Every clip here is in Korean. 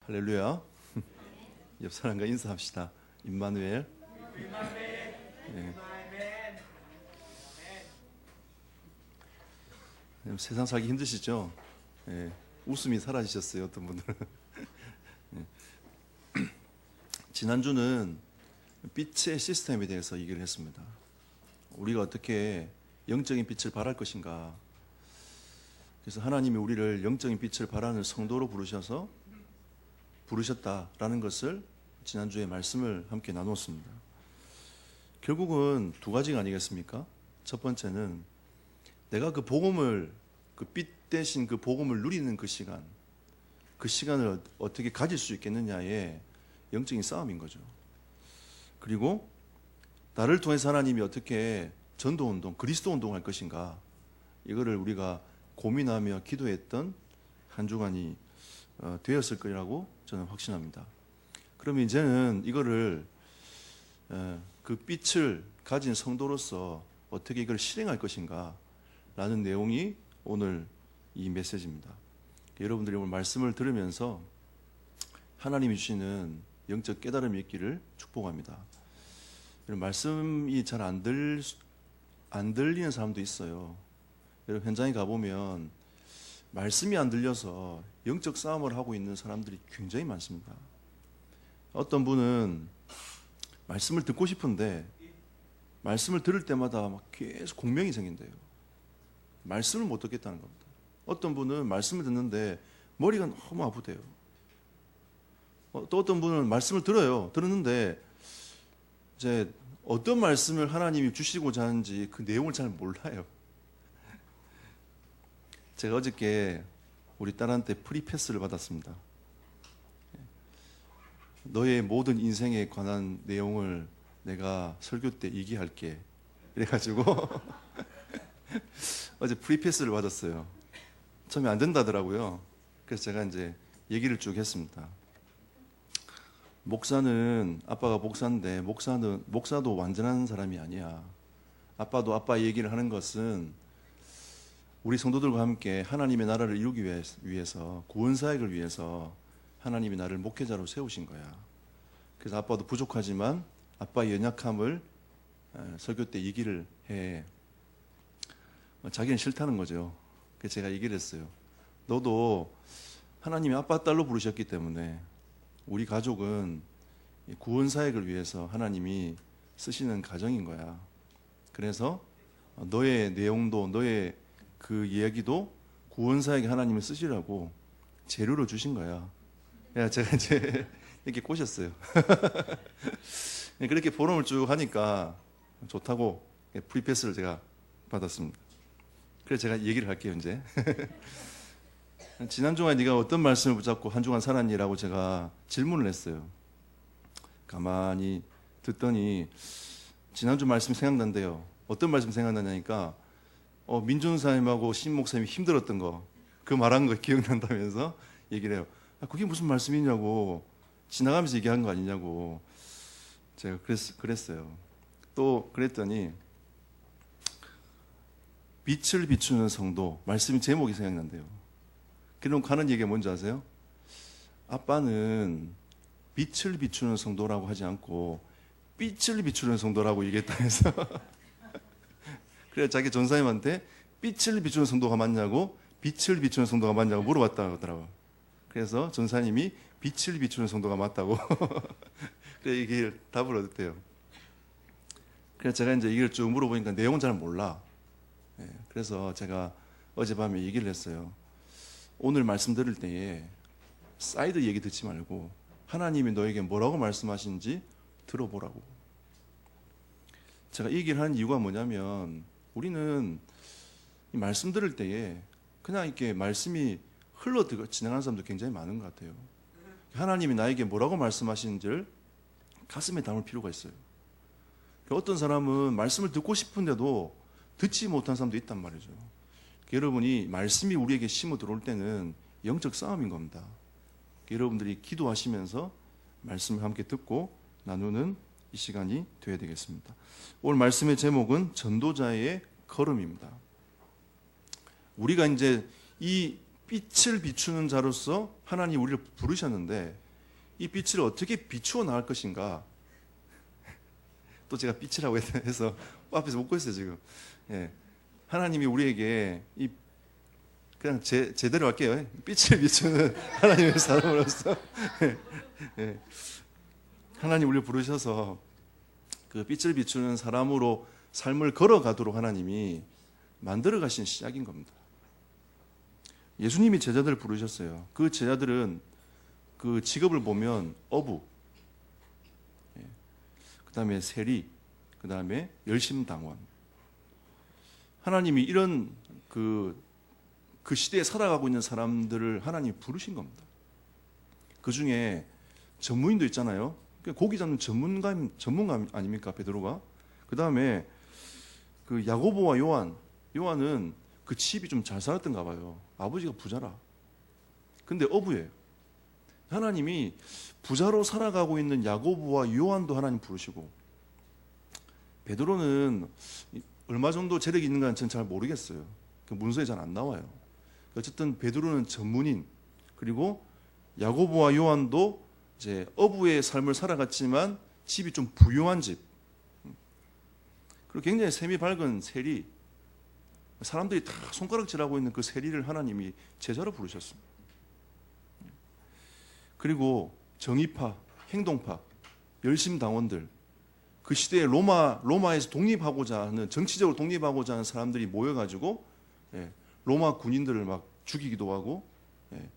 할렐루야. 옆 사람과 인사합시다. 임마누엘. 네. 세상 살기 힘드시죠? 네. 웃음이 사라지셨어요, 어떤 분들은. 네. 지난주는 빛의 시스템에 대해서 얘기를 했습니다. 우리가 어떻게 영적인 빛을 발할 것인가. 그래서 하나님이 우리를 영적인 빛을 발하는 성도로 부르셨다라는 것을 지난주에 말씀을 함께 나눴습니다. 결국은 두 가지가 아니겠습니까? 첫 번째는 내가 그 복음을, 그 빛 대신 그 복음을 누리는 그 시간을 어떻게 가질 수 있겠느냐의 영적인 싸움인 거죠. 그리고 나를 통해서 하나님이 어떻게 전도운동, 그리스도운동을 할 것인가, 이거를 우리가 고민하며 기도했던 한 주간이 되었을 거라고 저는 확신합니다. 그러면 이제는 이거를 그 빛을 가진 성도로서 어떻게 이걸 실행할 것인가 라는 내용이 오늘 이 메시지입니다. 여러분들이 오늘 말씀을 들으면서 하나님이 주시는 영적 깨달음이 있기를 축복합니다. 말씀이 잘 안 들리는 사람도 있어요. 여러분 현장에 가보면 말씀이 안 들려서 영적 싸움을 하고 있는 사람들이 굉장히 많습니다. 어떤 분은 말씀을 듣고 싶은데 말씀을 들을 때마다 막 계속 공명이 생긴대요. 말씀을 못 듣겠다는 겁니다. 어떤 분은 말씀을 듣는데 머리가 너무 아프대요. 또 어떤 분은 말씀을 들었는데 이제 어떤 말씀을 하나님이 주시고자 하는지 그 내용을 잘 몰라요. 제가 어저께 우리 딸한테 프리패스를 받았습니다. 너의 모든 인생에 관한 내용을 내가 설교 때 얘기할게. 이래가지고 어제 프리패스를 받았어요. 처음에 안 된다더라고요. 그래서 제가 이제 얘기를 쭉 했습니다. 목사는, 아빠가 목사인데 목사도 완전한 사람이 아니야. 아빠도 아빠 얘기를 하는 것은 우리 성도들과 함께 하나님의 나라를 이루기 위해서, 구원사역을 위해서 하나님이 나를 목회자로 세우신 거야. 그래서 아빠도 부족하지만 아빠의 연약함을 설교 때 얘기를 해. 자기는 싫다는 거죠. 그래서 제가 얘기를 했어요. 너도 하나님이 아빠 딸로 부르셨기 때문에 우리 가족은 구원사역을 위해서 하나님이 쓰시는 가정인 거야. 그래서 너의 내용도, 너의 그 이야기도 구원사역에 하나님을 쓰시라고 재료로 주신 거야. 제가 이제 이렇게 꼬셨어요. 그렇게 포럼을 쭉 하니까 좋다고 프리패스를 제가 받았습니다. 그래서 제가 얘기를 할게요, 이제. 지난 주간에 네가 어떤 말씀을 붙잡고 한 주간 살았니라고 제가 질문을 했어요. 가만히 듣더니 지난주 말씀이 생각난대요. 어떤 말씀 생각나냐니까 민준사님하고 신목사님이 힘들었던 거, 그 말한 거 기억난다면서 얘기를 해요. 그게 무슨 말씀이냐고, 지나가면서 얘기한 거 아니냐고 제가 그랬어요. 또 그랬더니 빛을 비추는 성도, 말씀 제목이 생각난대요. 그럼 하는 얘기가 뭔지 아세요? 아빠는 빛을 비추는 성도라고 하지 않고 빛을 비추는 성도라고 얘기했다면서 그래서 자기 전사님한테 빛을 비추는 성도가 맞냐고, 빛을 비추는 성도가 맞냐고 물어봤다고 하더라고요. 그래서 전사님이 빛을 비추는 성도가 맞다고 그래서 이게 답을 얻었대요. 그래서 제가 이제 이걸 쭉 물어보니까 내용은 잘 몰라. 그래서 제가 어젯밤에 얘기를 했어요. 오늘 말씀 들을 때에 사이드 얘기 듣지 말고 하나님이 너에게 뭐라고 말씀하시는지 들어보라고. 제가 이 얘기를 하는 이유가 뭐냐면 우리는 이 말씀 들을 때에 그냥 이렇게 말씀이 흘러들어 지나가는 사람도 굉장히 많은 것 같아요. 하나님이 나에게 뭐라고 말씀하시는지를 가슴에 담을 필요가 있어요. 어떤 사람은 말씀을 듣고 싶은데도 듣지 못한 사람도 있단 말이죠. 여러분이 말씀이 우리에게 심어 들어올 때는 영적 싸움인 겁니다. 여러분들이 기도하시면서 말씀을 함께 듣고 나누는 이 시간이 되어야 되겠습니다. 오늘 말씀의 제목은 전도자의 걸음입니다. 우리가 이제 이 빛을 비추는 자로서 하나님 우리를 부르셨는데 이 빛을 어떻게 비추어 나갈 것인가? 또 제가 빛이라고 해서 앞에서 웃고 있어요 지금. 예. 하나님이 우리에게 그냥 제대로 할게요. 빛을 비추는 하나님의 사람으로서 예. 하나님 우리를 부르셔서 그 빛을 비추는 사람으로 삶을 걸어가도록 하나님이 만들어 가신 시작인 겁니다. 예수님이 제자들을 부르셨어요. 그 제자들은 그 직업을 보면 어부, 그 다음에 세리, 그 다음에 열심당원. 하나님이 이런 그 시대에 살아가고 있는 사람들을 하나님이 부르신 겁니다. 그 중에 전무인도 있잖아요. 고기 잡는 전문가 아닙니까 베드로가? 그 다음에 그 야고보와 요한은 그 집이 좀 잘 살았던가 봐요. 아버지가 부자라. 근데 어부예요. 하나님이 부자로 살아가고 있는 야고보와 요한도 하나님 부르시고, 베드로는 얼마 정도 재력이 있는가는 저는 잘 모르겠어요. 그 문서에 잘 안 나와요. 어쨌든 베드로는 전문인, 그리고 야고보와 요한도 이제 어부의 삶을 살아갔지만 집이 좀 부유한 집, 그리고 굉장히 셈이 밝은 세리, 사람들이 다 손가락질하고 있는 그 세리를 하나님이 제자로 부르셨습니다. 그리고 정의파, 행동파, 열심당원들, 그 시대에 로마에서 독립하고자 하는, 정치적으로 독립하고자 하는 사람들이 모여가지고 로마 군인들을 막 죽이기도 하고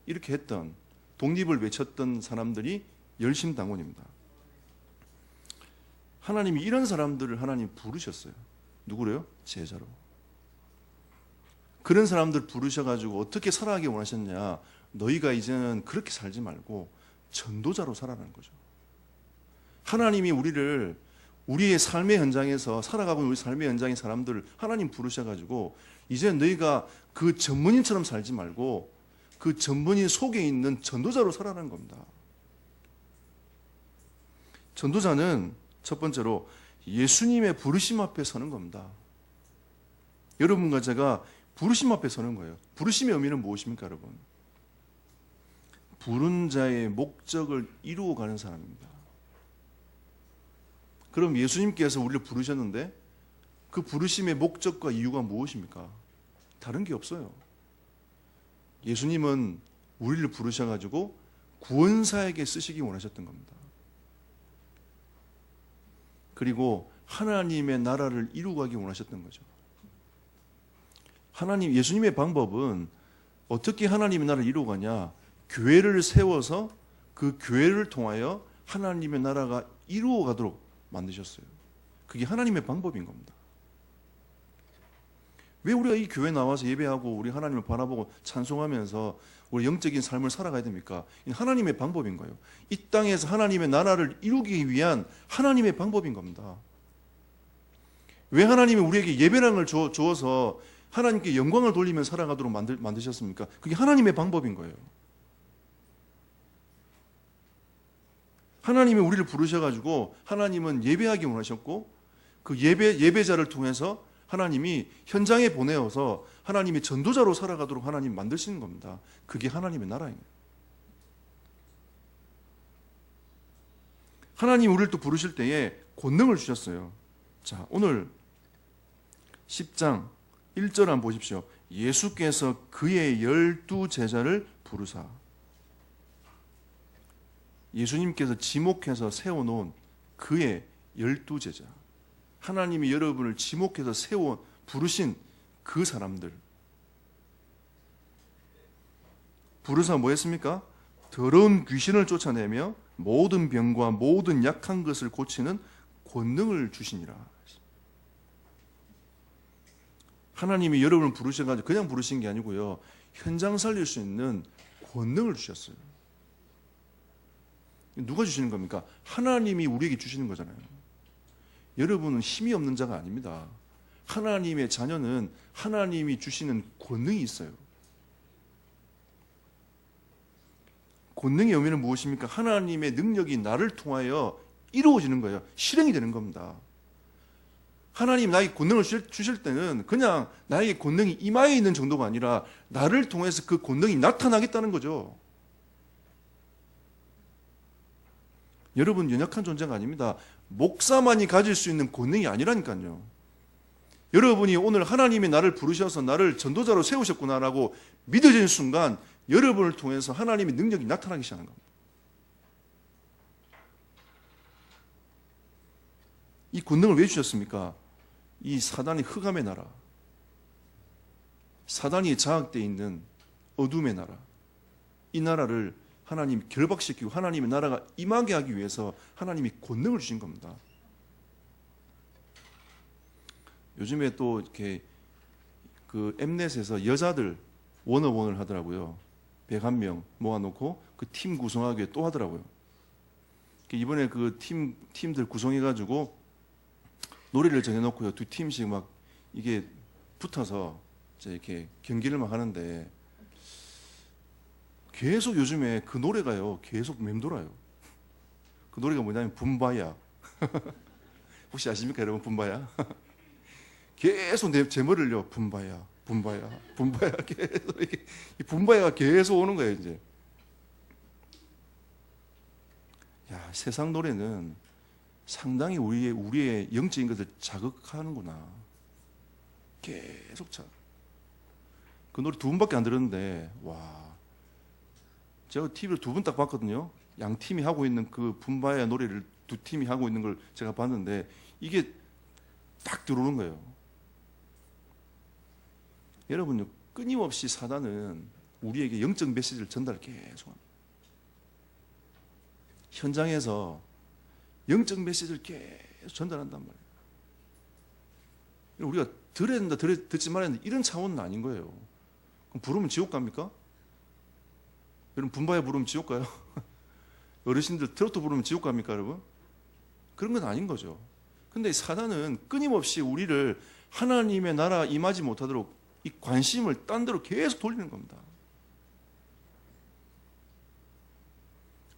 이렇게 했던, 독립을 외쳤던 사람들이 열심당원입니다. 하나님이 이런 사람들을 하나님 부르셨어요. 누구래요? 제자로. 그런 사람들 부르셔가지고 어떻게 살아가기 원하셨냐? 너희가 이제는 그렇게 살지 말고 전도자로 살아라는 거죠. 하나님이 우리의 삶의 현장에서 살아가고 있는 우리 삶의 현장의 사람들을 하나님 부르셔가지고 이제 너희가 그 전문인처럼 살지 말고 그 전문인 속에 있는 전도자로 살아라는 겁니다. 전도자는 첫 번째로 예수님의 부르심 앞에 서는 겁니다. 여러분과 제가 부르심 앞에 서는 거예요. 부르심의 의미는 무엇입니까, 여러분? 부른 자의 목적을 이루어 가는 사람입니다. 그럼 예수님께서 우리를 부르셨는데 그 부르심의 목적과 이유가 무엇입니까? 다른 게 없어요. 예수님은 우리를 부르셔가지고 구원사에게 쓰시기 원하셨던 겁니다. 그리고 하나님의 나라를 이루어가기 원하셨던 거죠. 예수님의 방법은 어떻게 하나님의 나라를 이루어가냐? 교회를 세워서 그 교회를 통하여 하나님의 나라가 이루어가도록 만드셨어요. 그게 하나님의 방법인 겁니다. 왜 우리가 이 교회에 나와서 예배하고 우리 하나님을 바라보고 찬송하면서 우리 영적인 삶을 살아가야 됩니까? 하나님의 방법인 거예요. 이 땅에서 하나님의 나라를 이루기 위한 하나님의 방법인 겁니다. 왜 하나님이 우리에게 예배랑을 주어서 하나님께 영광을 돌리며 살아가도록 만드셨습니까? 그게 하나님의 방법인 거예요. 하나님이 우리를 부르셔가지고 하나님은 예배하기 원하셨고 그 예배자를 통해서 하나님이 현장에 보내어서 하나님이 전도자로 살아가도록 하나님 만드시는 겁니다. 그게 하나님의 나라예요. 하나님이 우리를 또 부르실 때에 권능을 주셨어요. 자, 오늘 10장 1절 한번 보십시오. 예수께서 그의 12제자를 부르사. 예수님께서 지목해서 세워놓은 그의 12제자. 하나님이 여러분을 지목해서 부르신 그 사람들. 부르사 뭐 했습니까? 더러운 귀신을 쫓아내며 모든 병과 모든 약한 것을 고치는 권능을 주시니라. 하나님이 여러분을 부르셔가지고 그냥 부르신 게 아니고요, 현장 살릴 수 있는 권능을 주셨어요. 누가 주시는 겁니까? 하나님이 우리에게 주시는 거잖아요. 여러분은 힘이 없는 자가 아닙니다. 하나님의 자녀는 하나님이 주시는 권능이 있어요. 권능의 의미는 무엇입니까? 하나님의 능력이 나를 통하여 이루어지는 거예요. 실행이 되는 겁니다. 하나님 나에게 권능을 주실 때는 그냥 나에게 권능이 임하에 있는 정도가 아니라 나를 통해서 그 권능이 나타나겠다는 거죠. 여러분 연약한 존재가 아닙니다. 목사만이 가질 수 있는 권능이 아니라니까요. 여러분이 오늘 하나님이 나를 부르셔서 나를 전도자로 세우셨구나라고 믿어지는 순간 여러분을 통해서 하나님의 능력이 나타나기 시작하는 겁니다. 이 권능을 왜 주셨습니까? 이 사단의 흑암의 나라, 사단이 장악되어 있는 어둠의 나라, 이 나라를 하나님이 결박시키고 하나님의 나라가 임하게 하기 위해서 하나님이 권능을 주신 겁니다. 요즘에 또 이렇게 그 엠넷에서 여자들 원어원을 하더라고요. 101명 모아놓고 그 팀 구성하기 위해 또 하더라고요. 이번에 그 팀들 구성해가지고 노래를 정해놓고요. 두 팀씩 막 이게 붙어서 이렇게 경기를 막 하는데 계속 요즘에 그 노래가요. 계속 맴돌아요. 그 노래가 뭐냐면 붐바야. 혹시 아십니까 여러분 붐바야? 계속 제 머리를요. 붐바야, 붐바야, 붐바야 계속 이렇게 이 붐바야가 계속 오는 거예요 이제. 야 세상 노래는 상당히 우리의 영적인 것을 자극하는구나. 계속 그 노래 두 번밖에 안 들었는데 와 제가 TV를 두 번 딱 봤거든요. 양 팀이 하고 있는 그 붐바야 노래를 두 팀이 하고 있는 걸 제가 봤는데 이게 딱 들어오는 거예요. 여러분요 끊임없이 사단은 우리에게 영적 메시지를 전달을 계속합니다. 현장에서 영적 메시지를 계속 전달한단 말이에요. 우리가 들어야 된다, 듣지 말아야 된다 이런 차원은 아닌 거예요. 그럼 부르면 지옥 갑니까? 여러분 붐바야 부르면 지옥 가요? 어르신들 트로트 부르면 지옥 갑니까 여러분? 그런 건 아닌 거죠. 근데 사단은 끊임없이 우리를 하나님의 나라 임하지 못하도록 이 관심을 딴 데로 계속 돌리는 겁니다.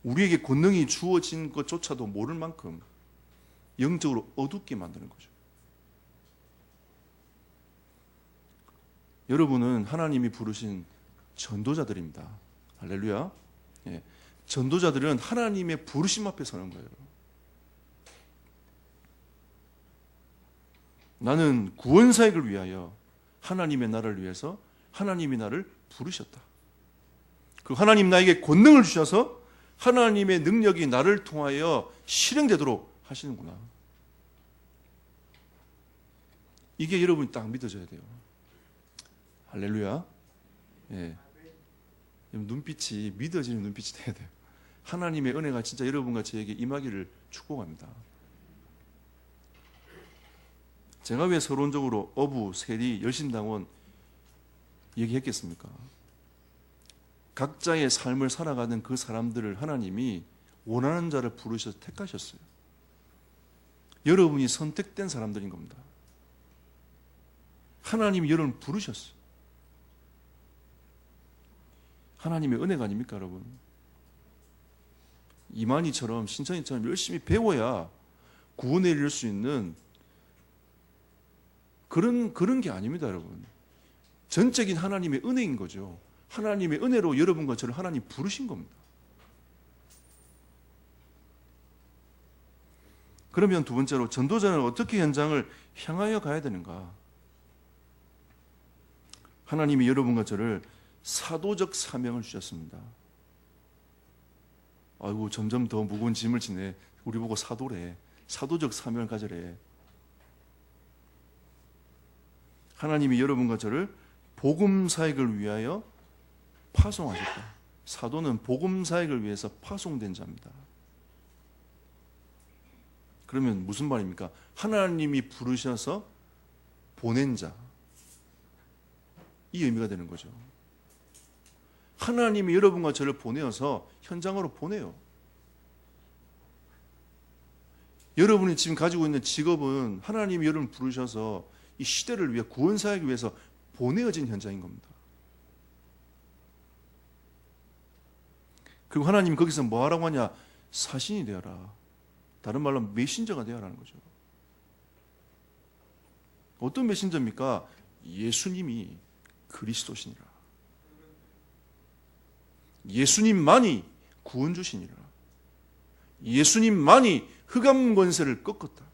우리에게 권능이 주어진 것조차도 모를 만큼 영적으로 어둡게 만드는 거죠. 여러분은 하나님이 부르신 전도자들입니다. 할렐루야. 예. 전도자들은 하나님의 부르심 앞에 서는 거예요. 나는 구원사역을 위하여 하나님의 나라를 위해서 하나님이 나를 부르셨다. 그 하나님 나에게 권능을 주셔서 하나님의 능력이 나를 통하여 실행되도록 하시는구나. 이게 여러분이 딱 믿어져야 돼요. 할렐루야. 예. 눈빛이 믿어지는 눈빛이 돼야 돼요. 하나님의 은혜가 진짜 여러분과 저에게 임하기를 축복합니다. 제가 왜 서론적으로 어부, 세리, 열심당원 얘기했겠습니까? 각자의 삶을 살아가는 그 사람들을 하나님이 원하는 자를 부르셔서 택하셨어요. 여러분이 선택된 사람들인 겁니다. 하나님이 여러분을 부르셨어요. 하나님의 은혜가 아닙니까 여러분? 이만희처럼 신천이처럼 열심히 배워야 구원에 이를 수 있는 그런 게 아닙니다 여러분. 전적인 하나님의 은혜인 거죠. 하나님의 은혜로 여러분과 저를 하나님 부르신 겁니다. 그러면 두 번째로 전도자는 어떻게 현장을 향하여 가야 되는가? 하나님이 여러분과 저를 사도적 사명을 주셨습니다. 아이고 점점 더 무거운 짐을 지네. 우리 보고 사도래. 사도적 사명을 가져래. 하나님이 여러분과 저를 복음 사역을 위하여 파송하셨다. 사도는 복음 사역을 위해서 파송된 자입니다. 그러면 무슨 말입니까? 하나님이 부르셔서 보낸 자. 이 의미가 되는 거죠. 하나님이 여러분과 저를 보내어서 현장으로 보내요. 여러분이 지금 가지고 있는 직업은 하나님이 여러분을 부르셔서 이 시대를 위해 구원사역을 위해서 보내어진 현장인 겁니다. 그리고 하나님이 거기서 뭐 하라고 하냐? 사신이 되어라. 다른 말로 메신저가 되어라는 거죠. 어떤 메신저입니까? 예수님이 그리스도시니라. 예수님만이 구원주시니라. 예수님만이 흑암 권세를 꺾었다.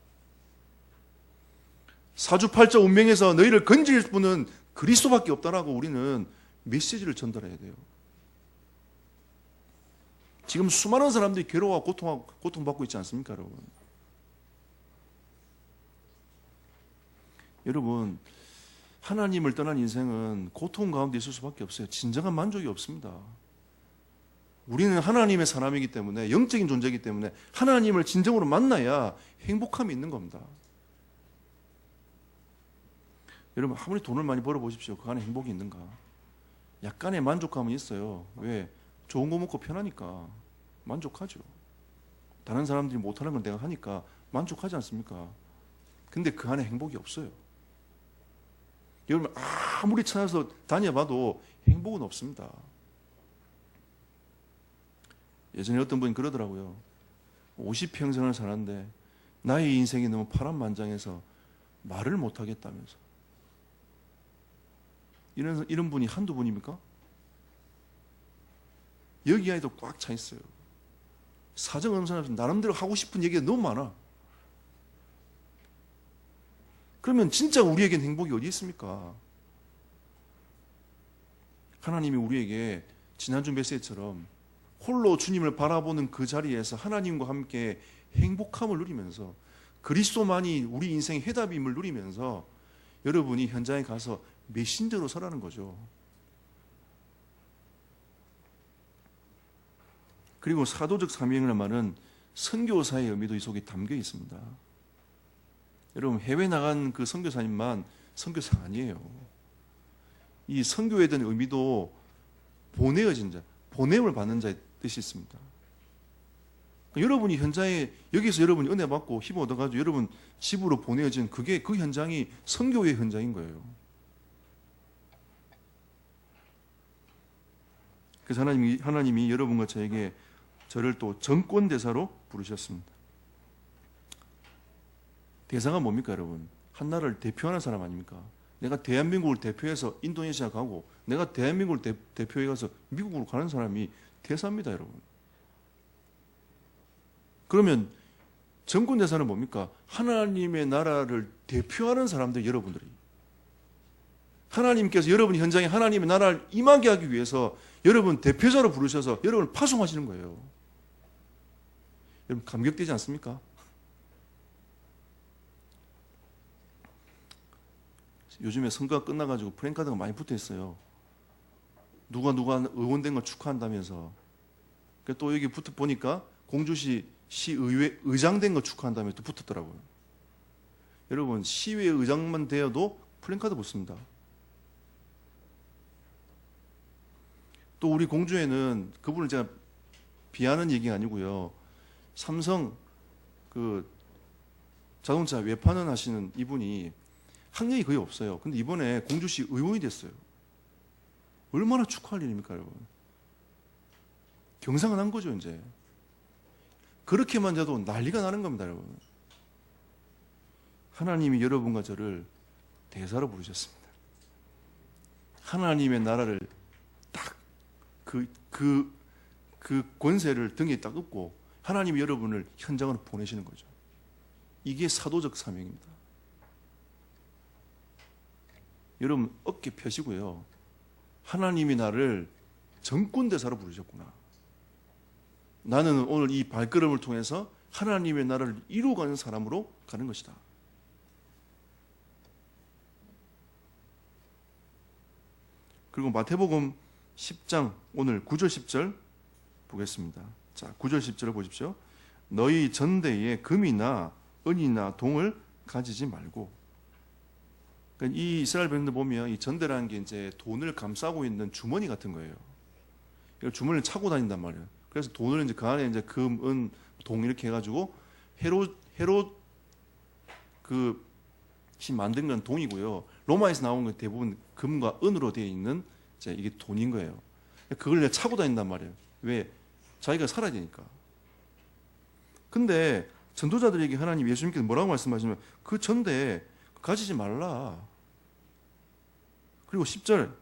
사주팔자 운명에서 너희를 건질 분은 그리스도밖에 없다라고 우리는 메시지를 전달해야 돼요. 지금 수많은 사람들이 괴로워하고 고통받고 있지 않습니까, 여러분? 여러분, 하나님을 떠난 인생은 고통 가운데 있을 수밖에 없어요. 진정한 만족이 없습니다. 우리는 하나님의 사람이기 때문에, 영적인 존재이기 때문에 하나님을 진정으로 만나야 행복함이 있는 겁니다. 여러분, 아무리 돈을 많이 벌어보십시오. 그 안에 행복이 있는가? 약간의 만족감은 있어요. 왜? 좋은 거 먹고 편하니까 만족하죠. 다른 사람들이 못하는 건 내가 하니까 만족하지 않습니까? 근데 그 안에 행복이 없어요. 여러분, 아무리 찾아서 다녀봐도 행복은 없습니다. 예전에 어떤 분이 그러더라고요. 50평생을 살았는데 나의 인생이 너무 파란만장해서 말을 못하겠다면서. 이런 분이 한두 분입니까? 여기 안에도 꽉 차 있어요. 사정 없는 사람은 나름대로 하고 싶은 얘기가 너무 많아. 그러면 진짜 우리에겐 행복이 어디 있습니까? 하나님이 우리에게 지난주 메시지처럼 홀로 주님을 바라보는 그 자리에서 하나님과 함께 행복함을 누리면서 그리스도만이 우리 인생의 해답임을 누리면서 여러분이 현장에 가서 메신저로 서라는 거죠. 그리고 사도적 사명이라는 말은 선교사의 의미도 이 속에 담겨 있습니다. 여러분, 해외 나간 그 선교사님만 선교사 아니에요. 이 선교에 대한 의미도 보내어진 자, 보냄을 받는 자의 뜻이 있습니다. 여러분이 현장에 여기서 여러분이 은혜 받고 힘 얻어가지고 여러분 집으로 보내어진 그게 그 현장이 선교의 현장인 거예요. 그래서 하나님이 여러분과 저에게 저를 또 정권 대사로 부르셨습니다. 대사가 뭡니까, 여러분? 한 나라를 대표하는 사람 아닙니까? 내가 대한민국을 대표해서 인도네시아 가고 내가 대한민국을 대표해 가서 미국으로 가는 사람이 대사입니다, 여러분. 그러면 정권 대사는 뭡니까? 하나님의 나라를 대표하는 사람들, 여러분들이. 하나님께서 여러분 현장에 하나님의 나라를 임하게 하기 위해서 여러분 대표자로 부르셔서 여러분을 파송하시는 거예요. 여러분 감격되지 않습니까? 요즘에 선거가 끝나가지고 프랭카드가 많이 붙어 있어요. 누가 의원된 거 축하한다면서. 또 여기 붙어 보니까 공주시 시의회 의장 된 거 축하한다며 또 붙었더라고요. 여러분, 시의회 의장만 되어도 플랜카드 붙습니다. 또 우리 공주에는, 그분을 제가 비하는 얘기가 아니고요, 삼성 그 자동차 외판원 하시는 이분이 학력이 거의 없어요. 근데 이번에 공주시 의원이 됐어요. 얼마나 축하할 일입니까, 여러분? 경상은 한 거죠, 이제. 그렇게만 돼도 난리가 나는 겁니다, 여러분. 하나님이 여러분과 저를 대사로 부르셨습니다. 하나님의 나라를 딱 그 권세를 등에 딱 업고 하나님이 여러분을 현장으로 보내시는 거죠. 이게 사도적 사명입니다. 여러분 어깨 펴시고요. 하나님이 나를 정권대사로 부르셨구나. 나는 오늘 이 발걸음을 통해서 하나님의 나라를 이루어가는 사람으로 가는 것이다. 그리고 마태복음 10장 오늘 9절 10절 보겠습니다. 자, 9절 10절을 보십시오. 너희 전대에 금이나 은이나 동을 가지지 말고. 그러니까 이 이스라엘 백성들 보면 이 전대라는 게 이제 돈을 감싸고 있는 주머니 같은 거예요. 주머니를 차고 다닌단 말이에요. 그래서 돈을 이제 그 안에 이제 금, 은, 동 이렇게 해가지고 헤롯 그시 만든 건 동이고요. 로마에서 나온 건 대부분 금과 은으로 되어 있는 이제 이게 돈인 거예요. 그걸 차고 다닌단 말이에요. 왜? 자기가 살아야 되니까. 근데 전도자들에게 하나님 예수님께서 뭐라고 말씀하시면 그 전대에 가지지 말라. 그리고 10절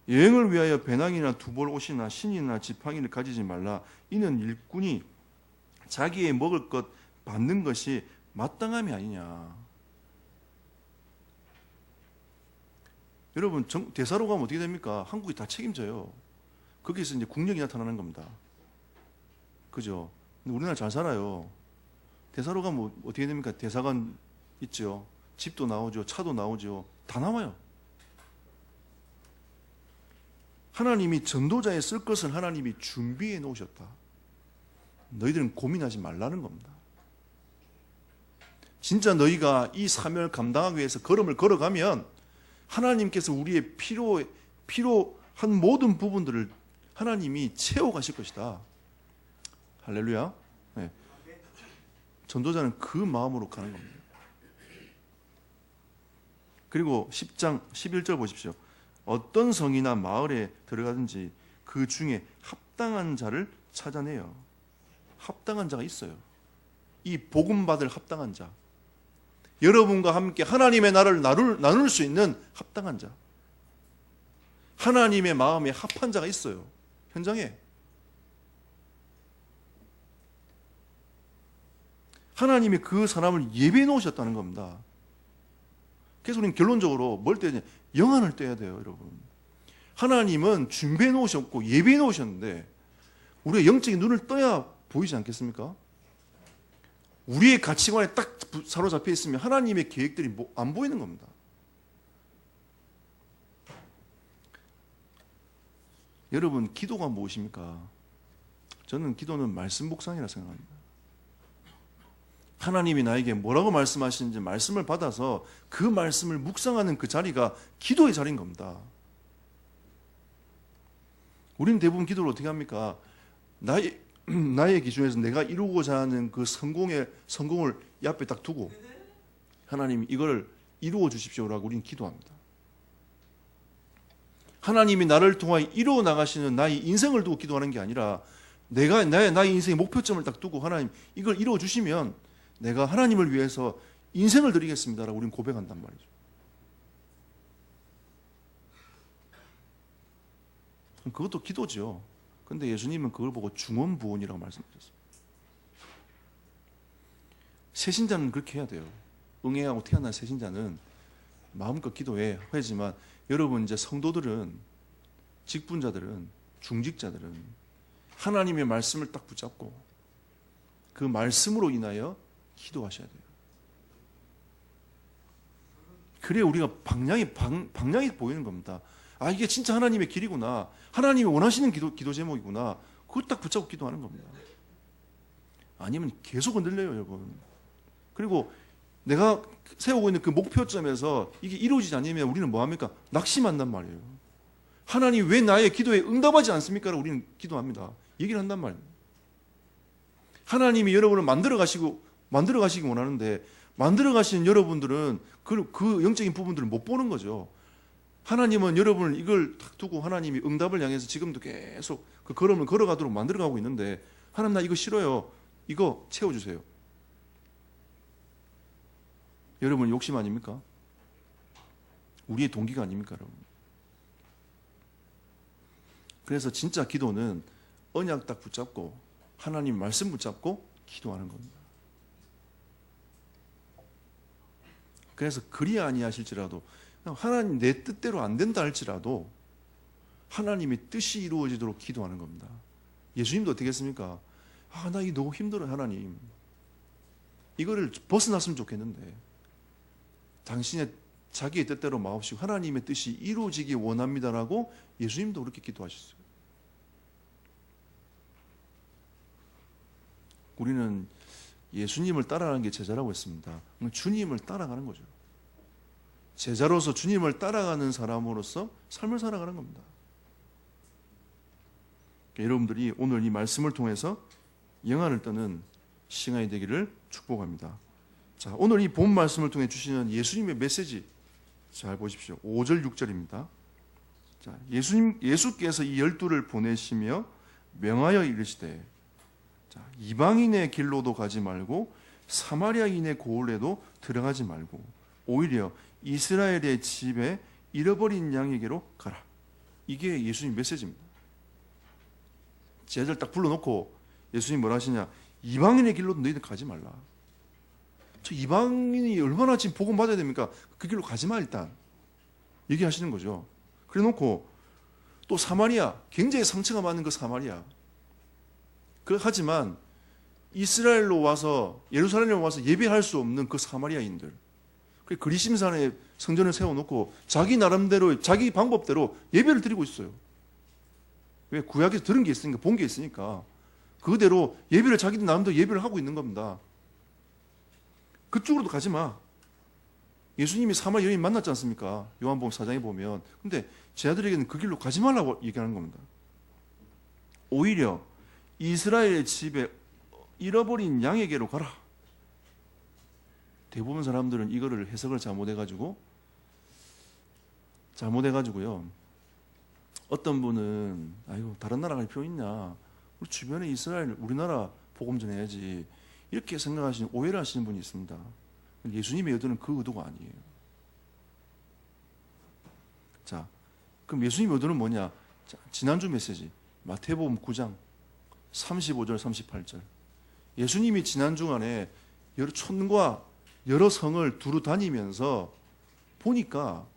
여행을 위하여 배낭이나 두벌 옷이나 신이나 지팡이를 가지지 말라. 이는 일꾼이 자기의 먹을 것 받는 것이 마땅함이 아니냐. 여러분 대사로 가면 어떻게 됩니까? 한국이 다 책임져요. 거기서 이제 국력이 나타나는 겁니다. 그죠? 근데 우리나라 잘 살아요. 대사로 가면 어떻게 됩니까? 대사관 있죠. 집도 나오죠. 차도 나오죠. 다 나와요. 하나님이 전도자에 쓸 것을 하나님이 준비해 놓으셨다. 너희들은 고민하지 말라는 겁니다. 진짜 너희가 이 사명을 감당하기 위해서 걸음을 걸어가면 하나님께서 우리의 필요한 모든 부분들을 하나님이 채워가실 것이다. 할렐루야. 네. 전도자는 그 마음으로 가는 겁니다. 그리고 10장 11절 보십시오. 어떤 성이나 마을에 들어가든지 그 중에 합당한 자를 찾아내요. 합당한 자가 있어요. 이 복음 받을 합당한 자. 여러분과 함께 하나님의 나라를 나눌 수 있는 합당한 자. 하나님의 마음에 합한 자가 있어요. 현장에. 하나님이 그 사람을 예비해 놓으셨다는 겁니다. 그래서 우리는 결론적으로 뭘 떼야 되냐? 영안을 떼야 돼요, 여러분. 하나님은 준비해 놓으셨고 예비해 놓으셨는데 우리가 영적인 눈을 떠야 보이지 않겠습니까? 우리의 가치관에 딱 사로잡혀 있으면 하나님의 계획들이 안 보이는 겁니다. 여러분, 기도가 무엇입니까? 저는 기도는 말씀 묵상이라 생각합니다. 하나님이 나에게 뭐라고 말씀하시는지 말씀을 받아서 그 말씀을 묵상하는 그 자리가 기도의 자리인 겁니다. 우리는 대부분 기도를 어떻게 합니까? 나의 기준에서 내가 이루고자 하는 그 성공을 이 앞에 딱 두고 하나님 이걸 이루어 주십시오라고 우리는 기도합니다. 하나님이 나를 통하여 이루어 나가시는 나의 인생을 두고 기도하는 게 아니라 나의 인생의 목표점을 딱 두고 하나님 이걸 이루어 주시면 내가 하나님을 위해서 인생을 드리겠습니다라고 우리는 고백한단 말이죠. 그것도 기도죠. 근데 예수님은 그걸 보고 중언부언이라고 말씀하셨어요. 새신자는 그렇게 해야 돼요. 응애하고 태어난 새신자는 마음껏 기도해 하지만 여러분 이제 성도들은 직분자들은 중직자들은 하나님의 말씀을 딱 붙잡고 그 말씀으로 인하여 기도하셔야 돼요. 그래야 우리가 방향이 보이는 겁니다. 아, 이게 진짜 하나님의 길이구나. 하나님이 원하시는 기도 제목이구나. 그걸 딱 붙잡고 기도하는 겁니다. 아니면 계속 흔들려요, 여러분. 그리고 내가 세우고 있는 그 목표점에서 이게 이루어지지 않으면 우리는 뭐합니까? 낙심한단 말이에요. 하나님 왜 나의 기도에 응답하지 않습니까? 라고 우리는 기도합니다. 얘기를 한단 말이에요. 하나님이 여러분을 만들어 가시기 원하는데 만들어 가시는 여러분들은 그 영적인 부분들을 못 보는 거죠. 하나님은 여러분을 이걸 딱 두고 하나님이 응답을 향해서 지금도 계속 그 걸음을 걸어가도록 만들어 가고 있는데 하나님 나 이거 싫어요. 이거 채워주세요. 여러분 욕심 아닙니까? 우리의 동기가 아닙니까, 여러분? 그래서 진짜 기도는 언약 딱 붙잡고 하나님 말씀 붙잡고 기도하는 겁니다. 그래서 그리 아니하실지라도 하나님 내 뜻대로 안 된다 할지라도 하나님의 뜻이 이루어지도록 기도하는 겁니다. 예수님도 어떻게 했습니까? 아, 나 이거 너무 힘들어요, 하나님. 이거를 벗어났으면 좋겠는데 당신의 자기의 뜻대로 마옵시고 하나님의 뜻이 이루어지기 원합니다라고 예수님도 그렇게 기도하셨어요. 우리는 예수님을 따라가는 게 제자라고 했습니다. 주님을 따라가는 거죠. 제자로서 주님을 따라가는 사람으로서 삶을 살아가는 겁니다. 여러분들이 오늘 이 말씀을 통해서 영안을 떠는 시간이 되기를 축복합니다. 자, 오늘 이 본 말씀을 통해 주시는 예수님의 메시지 잘 보십시오. 5절 6절입니다. 자, 예수께서 이 12를 보내시며 명하여 이르시되 자, 이방인의 길로도 가지 말고 사마리아인의 고을에도 들어가지 말고 오히려 이스라엘의 집에 잃어버린 양에게로 가라. 이게 예수님 메시지입니다. 제자들 딱 불러놓고 예수님 뭐라 하시냐? 이방인의 길로 너희들 가지 말라. 저 이방인이 얼마나 지금 복음 받아야 됩니까? 그 길로 가지 마 일단. 얘기하시는 거죠. 그래 놓고 또 사마리아, 굉장히 상처가 많은 그 사마리아. 하지만 이스라엘로 와서, 예루살렘에 와서 예배할 수 없는 그 사마리아인들, 그리심산에 성전을 세워놓고 자기 나름대로, 자기 방법대로 예배를 드리고 있어요. 왜? 구약에서 들은 게 있으니까, 본 게 있으니까 그대로 예배를, 자기들 나름대로 예배를 하고 있는 겁니다. 그쪽으로도 가지 마. 예수님이 사마리아 여인 만났지 않습니까? 요한복음 4장에 보면. 근데 제자들에게는 그 길로 가지 말라고 얘기하는 겁니다. 오히려 이스라엘의 집에 잃어버린 양에게로 가라. 대부분 사람들은 이거를 해석을 잘못해가지고요. 어떤 분은 아이고 다른 나라 갈 필요 있냐? 우리 주변에 이스라엘, 우리나라 복음 전해야지. 이렇게 생각하시는, 오해를 하시는 분이 있습니다. 예수님의 의도는 그 의도가 아니에요. 자, 그럼 예수님의 의도는 뭐냐? 자, 지난주 메시지 마태복음 9장 35절 38절. 예수님이 지난 주간에 여러 촌과 여러 성을 두루 다니면서 보니까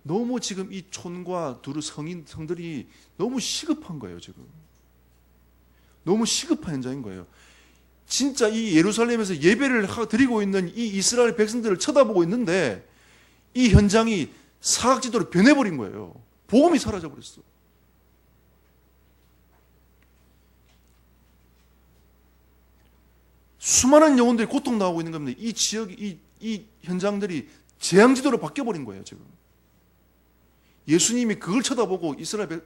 너무 지금 이 촌과 두루 성들이 너무 시급한 거예요. 지금 너무 시급한 현장인 거예요. 진짜 이 예루살렘에서 예배를 드리고 있는 이 이스라엘 백성들을 쳐다보고 있는데 이 현장이 사각지대로 변해버린 거예요. 복음이 사라져버렸어. 수많은 영혼들이 고통당하고 있는 겁니다. 이 지역이, 이 현장들이 재앙지도로 바뀌어버린 거예요, 지금. 예수님이 그걸 쳐다보고 이스라엘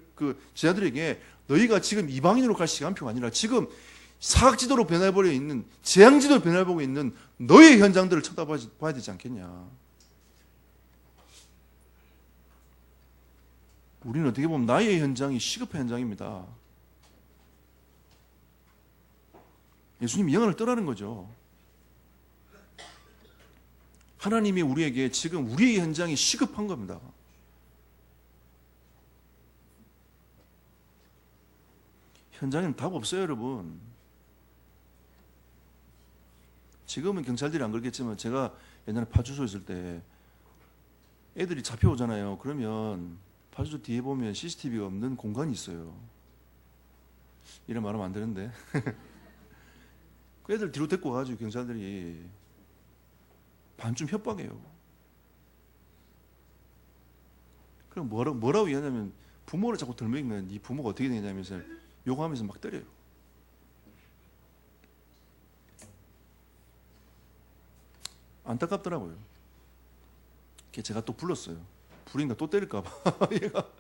제자들에게 너희가 지금 이방인으로 갈 시간표가 아니라 지금 사각지도로 변해버려 있는, 재앙지도로 변해보고 있는 너의 현장들을 쳐다봐야 되지 않겠냐. 우리는 어떻게 보면 나의 현장이 시급한 현장입니다. 예수님이 영안을 떠나는 거죠. 하나님이 우리에게 지금 우리의 현장이 시급한 겁니다. 현장에는 답 없어요, 여러분. 지금은 경찰들이 안 그러겠지만 제가 옛날에 파출소에 있을 때 애들이 잡혀오잖아요. 그러면 파출소 뒤에 보면 CCTV가 없는 공간이 있어요. 이런 말하면 안 되는데. 그 애들 뒤로 데리고 가가지고 경찰들이 반쯤 협박해요. 그럼 뭐라고 얘기하냐면 부모를 자꾸 덜먹이면 이 부모가 어떻게 되냐면서 욕하면서 막 때려요. 안타깝더라고요. 제가 또 불렀어요. 불인가 또 때릴까봐. 얘가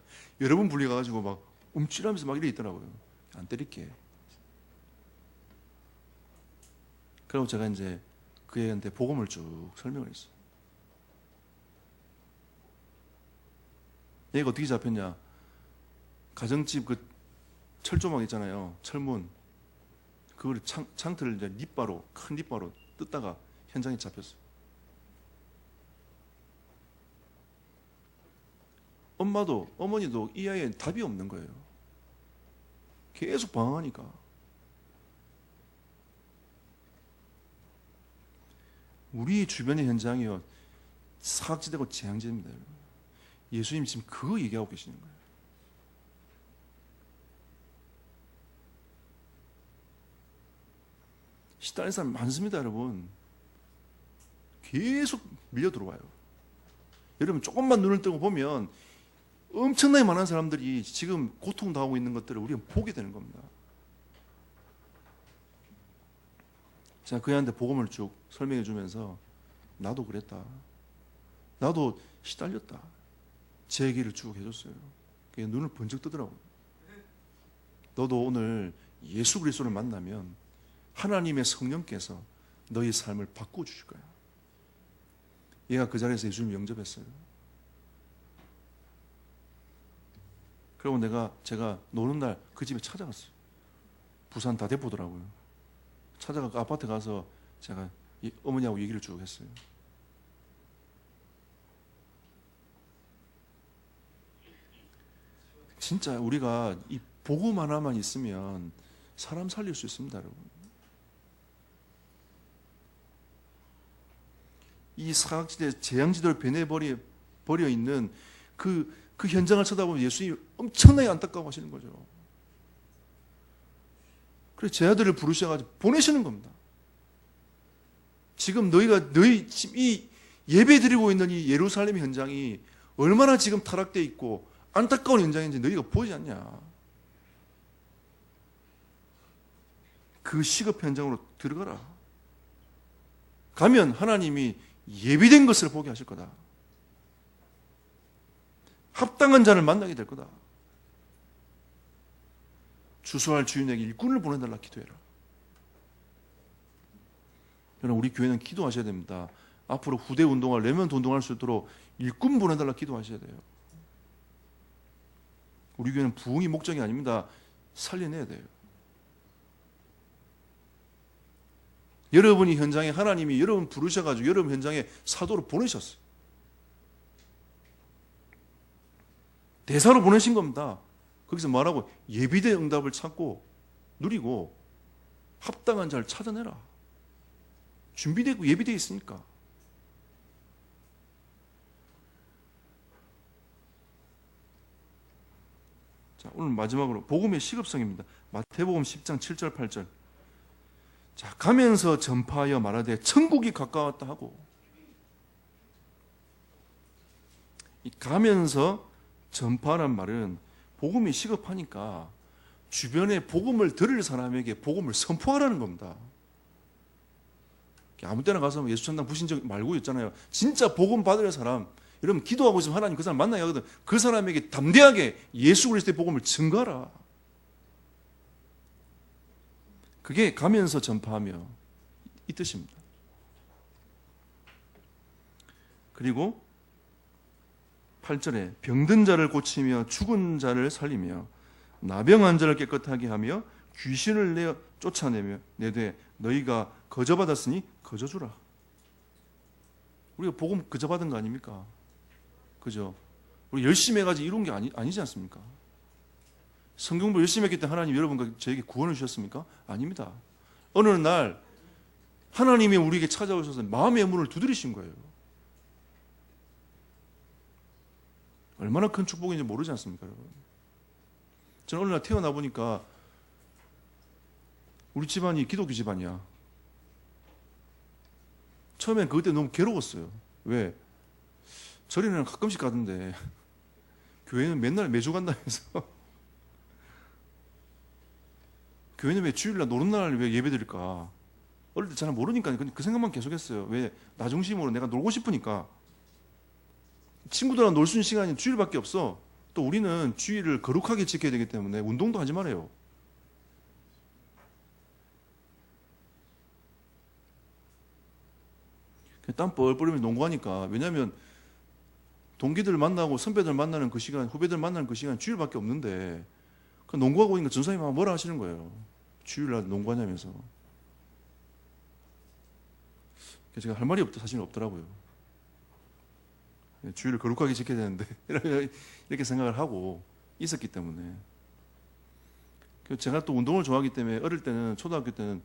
여러 번 불려가지고 막 움찔하면서 막 이래 있더라고요. 안 때릴게. 그리고 제가 이제 그 애한테 복음을 쭉 설명을 했어요. 얘가 어떻게 잡혔냐? 가정집 그 철조망 있잖아요. 철문. 그걸 창틀을 이제 립바로, 큰 립바로 뜯다가 현장에 잡혔어요. 어머니도 이 아이에 답이 없는 거예요. 계속 방황하니까. 우리 주변의 현장이요, 사각지대고 재앙지대입니다. 예수님 지금 그거 얘기하고 계시는 거예요. 시달린 사람 많습니다, 여러분. 계속 밀려 들어와요. 여러분 조금만 눈을 뜨고 보면 엄청나게 많은 사람들이 지금 고통당하고 있는 것들을 우리가 보게 되는 겁니다. 제가 그 애한테 복음을 쭉 설명해 주면서 나도 그랬다. 나도 시달렸다. 제 얘기를 쭉 해줬어요. 그게 눈을 번쩍 뜨더라고요. 너도 오늘 예수 그리스도를 만나면 하나님의 성령께서 너의 삶을 바꿔주실 거야. 얘가 그 자리에서 예수님을 영접했어요. 그리고 제가 노는 날 그 집에 찾아갔어요. 부산 다대포더라고요. 찾아가 아파트 가서 제가 어머니하고 얘기를 쭉 했어요. 진짜 우리가 이 복음 하나만 있으면 사람 살릴 수 있습니다, 여러분. 이 사각지대 재앙지대로 버려 있는 그 현장을 쳐다보면 예수님이 엄청나게 안타까워하시는 거죠. 그래서 제 아들을 부르셔가지고 보내시는 겁니다. 지금 지금 이 예배 드리고 있는 이 예루살렘 현장이 얼마나 지금 타락되어 있고 안타까운 현장인지 너희가 보지 않냐. 그 시급 현장으로 들어가라. 가면 하나님이 예비된 것을 보게 하실 거다. 합당한 자를 만나게 될 거다. 주소할 주인에게 일꾼을 보내달라 기도해라. 여러분, 우리 교회는 기도하셔야 됩니다. 앞으로 후대 운동할, 레몬트 운동할 수 있도록 일꾼 보내달라 기도하셔야 돼요. 우리 교회는 부흥이 목적이 아닙니다. 살려내야 돼요. 여러분이 현장에 하나님이 여러분 부르셔가지고 여러분 현장에 사도를 보내셨어요. 대사로 보내신 겁니다. 거기서 말하고 예비된 응답을 찾고 누리고 합당한 자를 찾아내라. 준비되고 예비되어 있으니까. 자, 오늘 마지막으로 복음의 시급성입니다. 마태복음 10장 7절 8절. 자, 가면서 전파하여 말하되 천국이 가까웠다 하고, 이 가면서 전파란 말은 복음이 시급하니까 주변에 복음을 들을 사람에게 복음을 선포하라는 겁니다. 아무 때나 가서 예수 천당 부신적 말고 있잖아요. 진짜 복음 받을 사람, 여러분 기도하고 있으면 하나님 그 사람 만나야 하거든. 그 사람에게 담대하게 예수 그리스도의 복음을 증거하라. 그게 가면서 전파하며 이 뜻입니다. 그리고 8절에 병든 자를 고치며 죽은 자를 살리며 나병한 자를 깨끗하게 하며 귀신을 내어 쫓아내며 내되 너희가 거저받았으니 거저주라. 우리가 복음 거저받은 거 아닙니까? 그죠? 우리 열심히 해가지고 이룬 게 아니지 않습니까? 성경부 열심히 했기 때문에 하나님 여러분과 저에게 구원을 주셨습니까? 아닙니다. 어느 날 하나님이 우리에게 찾아오셔서 마음의 문을 두드리신 거예요. 얼마나 큰 축복인지 모르지 않습니까, 여러분? 저는 어느 날 태어나 보니까 우리 집안이 기독교 집안이야. 처음엔 그때 너무 괴로웠어요. 왜? 절에는 가끔씩 가던데 교회는 맨날 매주 간다면서. 교회는 왜 주일날 노는 날 왜 예배 드릴까? 어릴 때 잘 모르니까 그 생각만 계속했어요. 왜? 나 중심으로 내가 놀고 싶으니까. 친구들이랑 놀 수 있는 시간이 주일밖에 없어. 또 우리는 주일을 거룩하게 지켜야 되기 때문에 운동도 하지 말아요. 땀 뻘뻘이면서 농구하니까. 왜냐하면 동기들 만나고 선배들 만나는 그 시간, 후배들 만나는 그 시간 주일밖에 없는데 그 농구하고 있으니까 전사님이 뭐라 하시는 거예요. 주일날 농구하냐면서. 제가 할 말이 사실은 없더라고요. 주일을 거룩하게 지켜야 되는데 이렇게 생각을 하고 있었기 때문에. 제가 또 운동을 좋아하기 때문에 어릴 때는, 초등학교 때는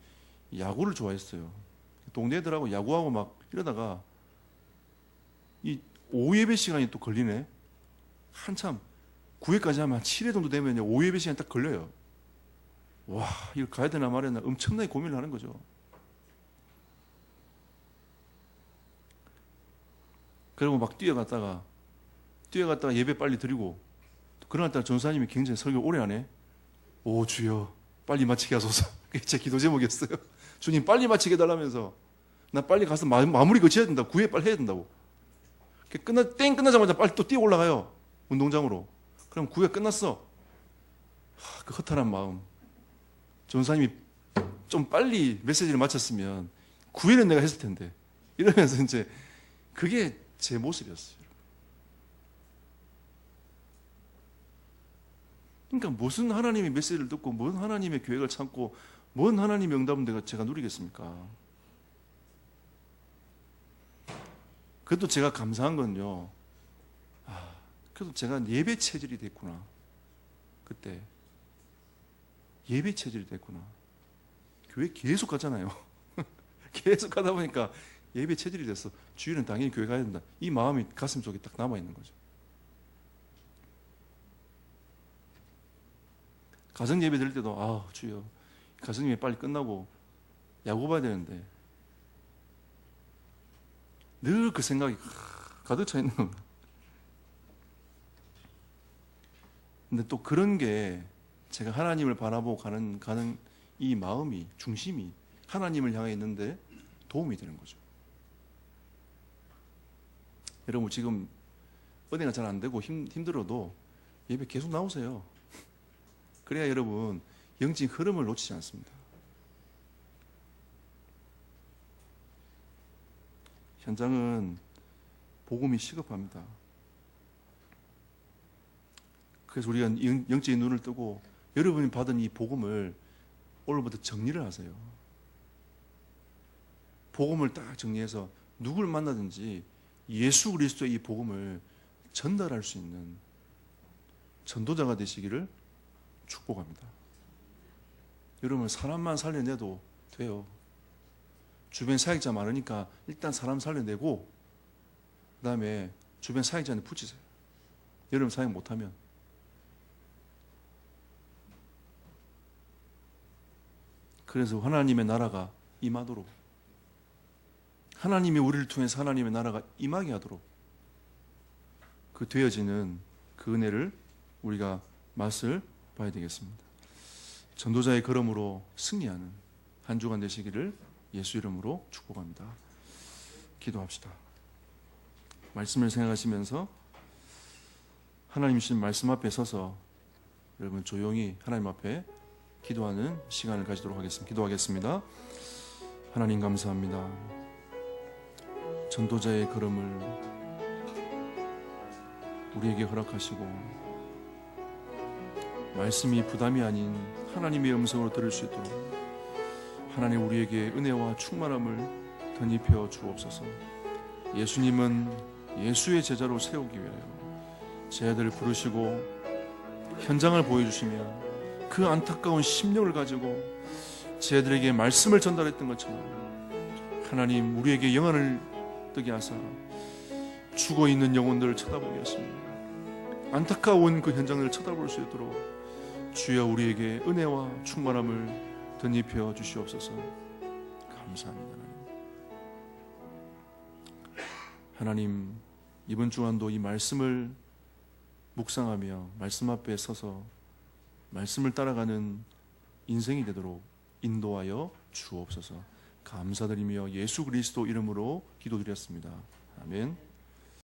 야구를 좋아했어요. 동네 애들하고 야구하고 막 이러다가 이 오후 예배 시간이 또 걸리네. 한참 9회까지 하면 한 7회 정도 되면 오후 예배 시간이 딱 걸려요. 와, 이거 가야 되나 말아야 되나 엄청나게 고민을 하는 거죠. 그리고 막 뛰어갔다가 예배 빨리 드리고, 그날따라 전사님이 굉장히 설교 오래 하네. 오 주여 빨리 마치게 하소서. 그게 제 기도 제목이었어요. 주님 빨리 마치게 해달라면서. 나 빨리 가서 마무리 거쳐야 된다. 9회 빨리 해야 된다고. 땡 끝나자마자 빨리 또 뛰어 올라가요. 운동장으로. 그럼 9회 끝났어. 그 허탈한 마음. 전사님이 좀 빨리 메시지를 마쳤으면 9회는 내가 했을 텐데. 이러면서 이제 그게 제 모습이었어요. 그러니까 무슨 하나님의 메시지를 듣고 무슨 하나님의 계획을 참고 뭔 하나님의 응답은 제가 누리겠습니까? 그래도 제가 감사한 건요. 그래도 제가 예배 체질이 됐구나. 그때 예배 체질이 됐구나. 교회 계속 가잖아요. 계속 가다 보니까 예배 체질이 됐어. 주일은 당연히 교회 가야 된다. 이 마음이 가슴 속에 딱 남아있는 거죠. 가정 예배 드릴 때도 주여 가정 예배 빨리 끝나고 야구 봐야 되는데 늘 그 생각이 가득 차 있는 겁니다. 근데 또 그런 게 제가 하나님을 바라보고 가는 이 마음이, 중심이 하나님을 향해 있는데 도움이 되는 거죠. 여러분 지금 은혜가 잘 안 되고 힘들어도 예배 계속 나오세요. 그래야 여러분 영적인 흐름을 놓치지 않습니다. 현장은 복음이 시급합니다. 그래서 우리가 영적인 눈을 뜨고 여러분이 받은 이 복음을 오늘부터 정리를 하세요. 복음을 딱 정리해서 누굴 만나든지 예수 그리스도의 이 복음을 전달할 수 있는 전도자가 되시기를 축복합니다. 여러분 사람만 살려내도 돼요. 주변 사역자 많으니까 일단 사람 살려내고 그 다음에 주변 사역자한테 붙이세요. 여러분 사역 못하면. 그래서 하나님의 나라가 임하도록, 하나님이 우리를 통해서 하나님의 나라가 임하게 하도록 그 되어지는 그 은혜를 우리가 맛을 봐야 되겠습니다. 전도자의 걸음으로 승리하는 한 주간 되시기를 예수 이름으로 축복합니다. 기도합시다. 말씀을 생각하시면서 하나님 주신 말씀 앞에 서서 여러분 조용히 하나님 앞에 기도하는 시간을 가지도록 하겠습니다. 기도하겠습니다. 하나님 감사합니다. 전도자의 걸음을 우리에게 허락하시고 말씀이 부담이 아닌 하나님의 음성으로 들을 수 있도록 하나님 우리에게 은혜와 충만함을 덧입혀 주옵소서. 예수님은 예수의 제자로 세우기 위하여 제자들을 부르시고 현장을 보여주시며 그 안타까운 심령을 가지고 제자들에게 말씀을 전달했던 것처럼 하나님 우리에게 영안을 뜨게 하사 죽어있는 영혼들을 쳐다보게 하십니다. 안타까운 그 현장을 쳐다볼 수 있도록 주여 우리에게 은혜와 충만함을 덧입혀 주시옵소서. 감사합니다. 하나님 이번 주간도 이 말씀을 묵상하며 말씀 앞에 서서 말씀을 따라가는 인생이 되도록 인도하여 주옵소서. 감사드리며 예수 그리스도 이름으로 기도드렸습니다. 아멘.